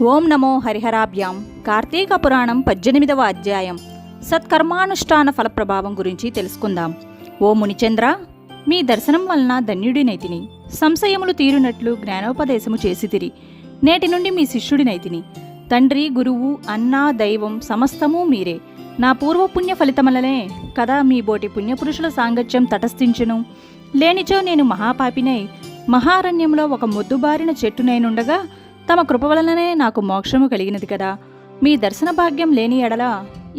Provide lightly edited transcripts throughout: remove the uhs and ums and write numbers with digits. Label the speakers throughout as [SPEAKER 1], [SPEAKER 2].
[SPEAKER 1] ఓం నమో హరిహరాభ్యాం. కార్తీక పురాణం 18వ అధ్యాయం సత్కర్మానుష్ఠాన ఫలప్రభావం గురించి తెలుసుకుందాం. ఓ మునిచంద్ర, మీ దర్శనం వలన ధన్యుడినైతిని. సంశయములు తీరునట్లు జ్ఞానోపదేశము చేసితిరి. నేటి నుండి మీ శిష్యుడినైతిని. తండ్రి, గురువు, అన్న, దైవం సమస్తము మీరే. నా పూర్వపుణ్య ఫలితమలనే కదా మీ బోటి పుణ్యపురుషుల సాంగత్యం తటస్థించును. లేనిచో నేను మహాపాపినై మహారణ్యంలో ఒక మొద్దుబారిన చెట్టునైనుండగా తమ కృప వలననే నాకు మోక్షము కలిగినది కదా. మీ దర్శన భాగ్యం లేని ఎడల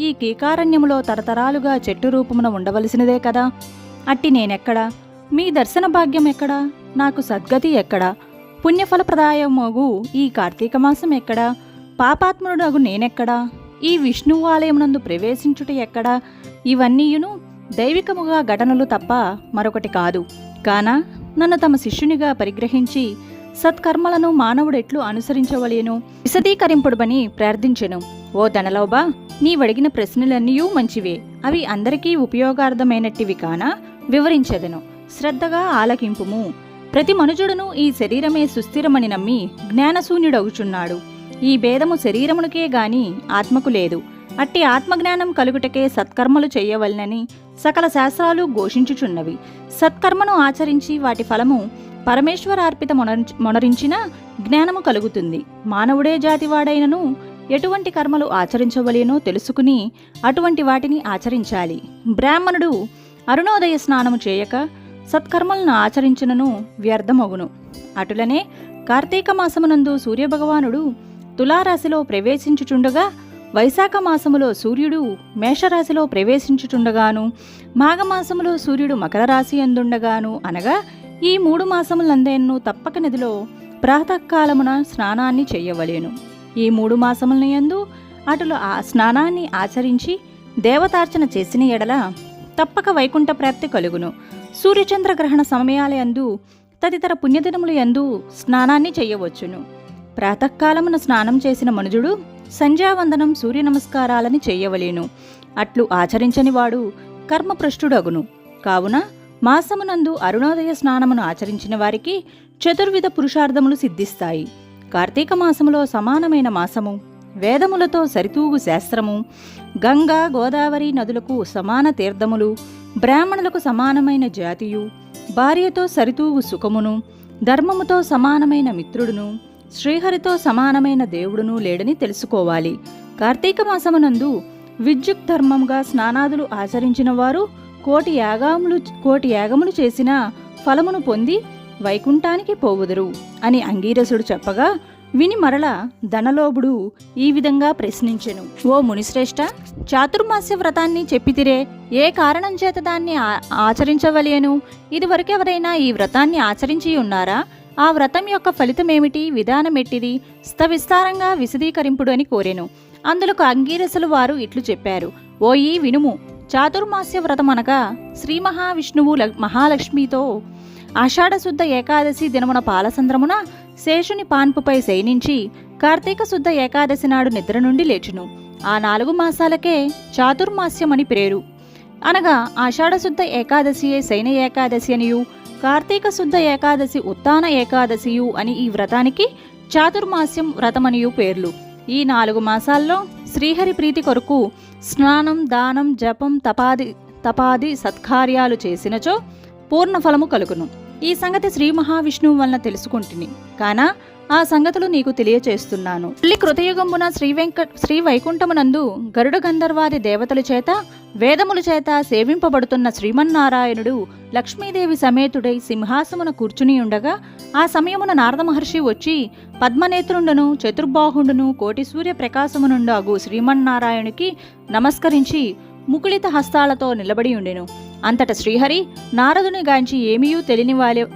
[SPEAKER 1] ఈ కీకారణ్యములో తరతరాలుగా చెట్టు రూపమున ఉండవలసినదే కదా. అట్టి నేనెక్కడా? మీ దర్శన భాగ్యం ఎక్కడా? నాకు సద్గతి ఎక్కడా? పుణ్యఫలప్రదాయమగు ఈ కార్తీక మాసం ఎక్కడా? పాపాత్ముడగు నేనెక్కడా? ఈ విష్ణువు ఆలయమునందు ప్రవేశించుట ఎక్కడా? ఇవన్నీయును దైవికముగా ఘటనలు తప్ప మరొకటి కాదు. కాన నన్ను తమ శిష్యునిగా పరిగ్రహించి సత్కర్మలను మానవుడెట్లు అనుసరించవలేను విశదీకరింపుడుబని ప్రార్థించెను. ఓ ధనలోబా, నీవడిగిన ప్రశ్నలన్నీయూ మంచివే. అవి అందరికీ ఉపయోగార్థమైనట్టివి కాన వివరించెదను. శ్రద్ధగా ఆలకింపుము. ప్రతి మనుజుడును ఈ శరీరమే సుస్థిరమని నమ్మి జ్ఞానశూన్యుడవుచున్నాడు. ఈ భేదము శరీరమునకే గాని ఆత్మకు లేదు. అట్టి ఆత్మజ్ఞానం కలుగుటకే సత్కర్మలు చెయ్యవలనని సకల శాస్త్రాలు ఘోషించుచున్నవి. సత్కర్మను ఆచరించి వాటి ఫలము పరమేశ్వరార్పిత మొనరించిన జ్ఞానము కలుగుతుంది. మానవుడే జాతివాడైనను ఎటువంటి కర్మలు ఆచరించవలేనో తెలుసుకుని అటువంటి వాటిని ఆచరించాలి. బ్రాహ్మణుడు అరుణోదయ స్నానము చేయక సత్కర్మలను ఆచరించినను వ్యర్థమగును. అటులనే కార్తీక మాసమునందు సూర్యభగవానుడు తులారాశిలో ప్రవేశించుచుండగా, వైశాఖ మాసములో సూర్యుడు మేషరాశిలో ప్రవేశించుచుండగాను, మాఘమాసములో సూర్యుడు మకర రాశి అందుండగాను, అనగా ఈ 3 మాసములందేను తప్పక నదిలో ప్రాతకాలమున స్నానాన్ని చెయ్యవలేను. ఈ 3 మాసములయందు అటులు ఆ స్నానాన్ని ఆచరించి దేవతార్చన చేసిన ఎడల తప్పక వైకుంఠ ప్రాప్తి కలుగును. సూర్యచంద్రగ్రహణ సమయాలయందు తదితర పుణ్యదినముల యందు స్నానాన్ని చెయ్యవచ్చును. ప్రాతకాలమున స్నానం చేసిన మనుజుడు సంధ్యావందనం, సూర్య నమస్కారాలని చెయ్యవలేను. అట్లు ఆచరించని వాడు కర్మభ్రష్టుడగును. కావున మాసమునందు అరుణోదయ స్నానమును ఆచరించిన వారికి చతుర్విధ పురుషార్థములు సిద్ధిస్తాయి. కార్తీక మాసములో సమానమైన మాసము, వేదములతో సరితూగు శాస్త్రము, గంగా, గోదావరి నదులకు సమాన తీర్థములు, బ్రాహ్మణులకు సమానమైన జాతియు, భార్యతో సరితూగు సుఖమును, ధర్మముతో సమానమైన మిత్రుడును, శ్రీహరితో సమానమైన దేవుడును లేడని తెలుసుకోవాలి. కార్తీక మాసమునందు విద్యుక్ ధర్మంగా స్నానాదులు ఆచరించిన వారు కోటి యాగములు చేసిన ఫలమును పొంది వైకుంఠానికి పోవుదురు అని అంగీరసుడు చెప్పగా విని మరల ధనలోభుడు ఈ విధంగా ప్రశ్నించెను. ఓ మునిశ్రేష్ఠ, చాతుర్మాస్య వ్రతాన్ని చెప్పితిరే, ఏ కారణం చేత దాన్ని ఆచరించవలేను? ఇదివరకెవరైనా ఈ వ్రతాన్ని ఆచరించి ఉన్నారా? ఆ వ్రతం యొక్క ఫలితమేమిటి, విధానమెట్టిది విస్తారంగా విశదీకరింపుడు అని కోరెను. అందులకు అంగీరసులు వారు ఇట్లు చెప్పారు. ఓయి వినుము. చాతుర్మాస్య వ్రతమనగా శ్రీ మహావిష్ణువు మహాలక్ష్మితో ఆషాఢశుద్ధ ఏకాదశి దినమున పాలసంద్రమున శేషుని పాన్పుపై శయనించి కార్తీక శుద్ధ ఏకాదశి నాడు నిద్ర నుండి లేచును. ఆ 4 మాసాలకే చాతుర్మాస్యమని పేరు. అనగా ఆషాఢశుద్ధ ఏకాదశియే శయన ఏకాదశి అనియు, కార్తీక శుద్ధ ఏకాదశి ఉత్తాన ఏకాదశియు అని ఈ వ్రతానికి చాతుర్మాస్యం వ్రతమనియు పేర్లు. ఈ 4 మాసాల్లో శ్రీహరి ప్రీతి కొరకు స్నానం, దానం, జపం, తపాది సత్కార్యాలు చేసినచో పూర్ణఫలము కలుగును. ఈ సంగతి శ్రీ మహావిష్ణువు వలన తెలుసుకుంటుని కాన ఆ సంగతులు నీకు తెలియచేస్తున్నాను. తల్లి కృతయుగంబున శ్రీ వైకుంఠమునందు గరుడ గంధర్వాది దేవతల చేత వేదముల చేత సేవింపబడుతున్న శ్రీమన్నారాయణుడు లక్ష్మీదేవి సమేతుడై సింహాసమున కూర్చుని ఉండగా, ఆ సమయమున నారద మహర్షి వచ్చి పద్మనేత్రుండును, చతుర్బాహుండును, కోటి సూర్య ప్రకాశమునుండాగు శ్రీమన్నారాయణునికి నమస్కరించి ముకుళిత హస్తాలతో నిలబడి ఉండెను. అంతట శ్రీహరి నారదుని గాంచి ఏమీయూ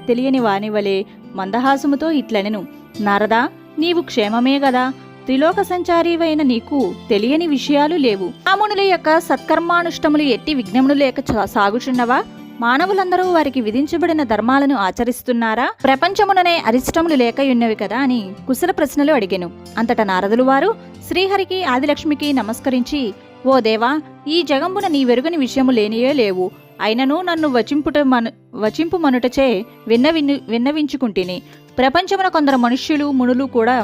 [SPEAKER 1] తెలియని వానివలే మందహాసముతో ఇట్లనెను. నారదా, నీవు క్షేమమే గదా? త్రిలోక సంచారీవైన నీకు తెలియని విషయాలు లేవు. రామునుల యొక్క సత్కర్మానుష్టములు ఎట్టి విఘ్నములు లేక సాగుచున్నవా? మానవులందరూ వారికి విధించబడిన ధర్మాలను ఆచరిస్తున్నారా? ప్రపంచముననే అరిష్టములు లేకయున్నవి కదా అని కుశల ప్రశ్నలు అడిగెను. అంతట నారదులు వారు శ్రీహరికి, ఆదిలక్ష్మికి నమస్కరించి, ఓ దేవా, ఈ జగంబున నీ వెరుగని విషయము లేనియే లేవు. అయినను నన్ను వచింపుమనుటచే విన్నవించుకుంటిని. ప్రపంచమున కొందరు మనుష్యులు, మునులు కూడా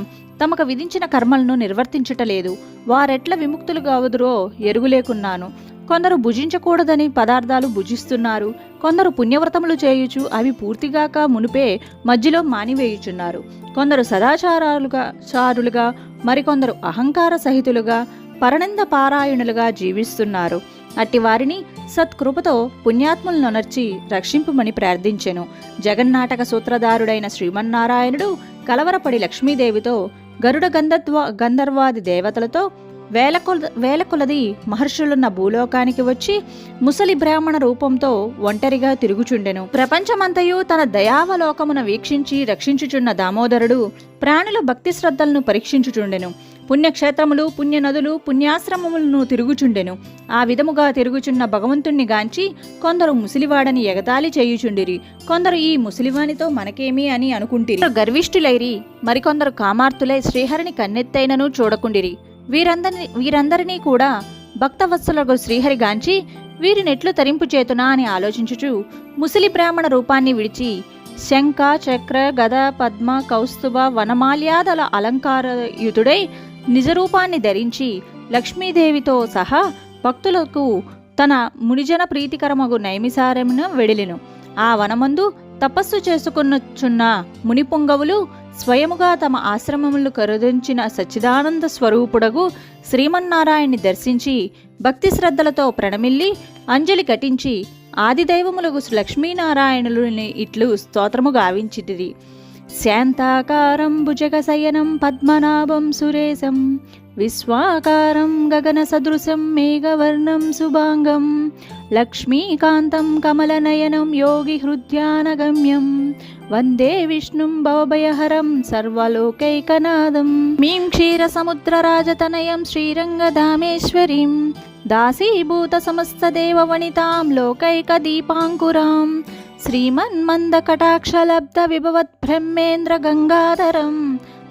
[SPEAKER 1] తమకు విధించిన కర్మలను నిర్వర్తించుటలేదు. వారెట్ల విముక్తులు కావుదురో ఎరుగులేకున్నాను. కొందరు భుజించకూడదని పదార్థాలు భుజిస్తున్నారు. కొందరు పుణ్యవ్రతములు చేయుచు అవి పూర్తిగాక మునిపే మధ్యలో మానివేయుచున్నారు. కొందరు సదాచారులుగా మరికొందరు అహంకార సహితులుగా పరనింద పారాయణులుగా జీవిస్తున్నారు. అట్టి వారిని సత్కృపతో పుణ్యాత్ములనొనర్చి రక్షింపుమని ప్రార్థించెను. జగన్నాటక సూత్రధారుడైన శ్రీమన్నారాయణుడు కలవరపడి లక్ష్మీదేవితో గరుడ గంధర్వాది దేవతలతో వేల కొలది మహర్షులున్న భూలోకానికి వచ్చి ముసలి బ్రాహ్మణ రూపంతో ఒంటరిగా తిరుగుచుండెను. ప్రపంచమంతయు తన దయావలోకమున వీక్షించి రక్షించుచున్న దామోదరుడు ప్రాణుల భక్తి శ్రద్ధలను పరీక్షించుచుండెను. పుణ్యక్షేత్రములు, పుణ్యనదులు, పుణ్యాశ్రమములను తిరుగుచుండెను. ఆ విధముగా తిరుగుచున్న భగవంతుణ్ణి గాంచి కొందరు ముసిలివాడని ఎగతాళి చేయుచుండిరి. కొందరు ఈ ముసిలివానితో మనకేమీ అని అనుకుంటిరి. గర్విష్ఠులైరి. మరికొందరు కామార్తులై శ్రీహరిని కన్నెత్తైనను చూడకుండిరి. వీరందరినీ కూడా భక్తవత్సలకు శ్రీహరిగాంచి వీరినెట్లు తరింపు చేతునా అని ఆలోచించుచు ముసలి బ్రాహ్మణ రూపాన్ని విడిచి శంఖ, చక్ర, గద, పద్మ, కౌస్తుభ, వనమాల్యాదల అలంకారయుతుడై నిజరూపాన్ని ధరించి లక్ష్మీదేవితో సహా భక్తులకు తన మునిజన ప్రీతికరమగు నైమిసారమున వెడిలెను. ఆ వనమందు తపస్సు చేసుకున్నచున్న మునిపుంగవులు స్వయముగా తమ ఆశ్రమములు కరుదించిన సచ్చిదానంద స్వరూపుడగు శ్రీమన్నారాయణ్ణి దర్శించి భక్తి శ్రద్ధలతో ప్రణమిల్లి అంజలి ఘటించి ఆదిదైవములకు లక్ష్మీనారాయణులని ఇట్లు స్తోత్రము గావించిటిరి. శాంతాకారం భుజగశయనం పద్మనాభం సురేశం విశ్వాకారం గగన సదృశం మేఘవర్ణం శుభాంగం లక్ష్మీకాంతం కమలనయనం యోగి హృద్యానగమ్యం వందే విష్ణుం భవభయహరం సర్వలోకైకనాథం మీం క్షీరసముద్రరాజతనయం శ్రీరంగధామేశ్వరీం దాసీభూత సమస్తదేవవనితాం లోకైకదీపాంకురాం శ్రీమన్మందకటాక్షలబ్ధ విభవత్ బ్రహ్మేంద్ర గంగాధరం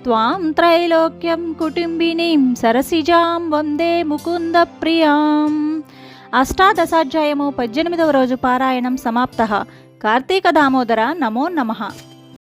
[SPEAKER 1] త్వాం త్రైలోక్యం కుటుంబినీం సరసిజాం వందే ముకుంద ప్రియాం. అష్టాదశాధ్యాయము 18వ రోజు పారాయణం సమాప్తః. కార్తీక దామోదర నమో నమః.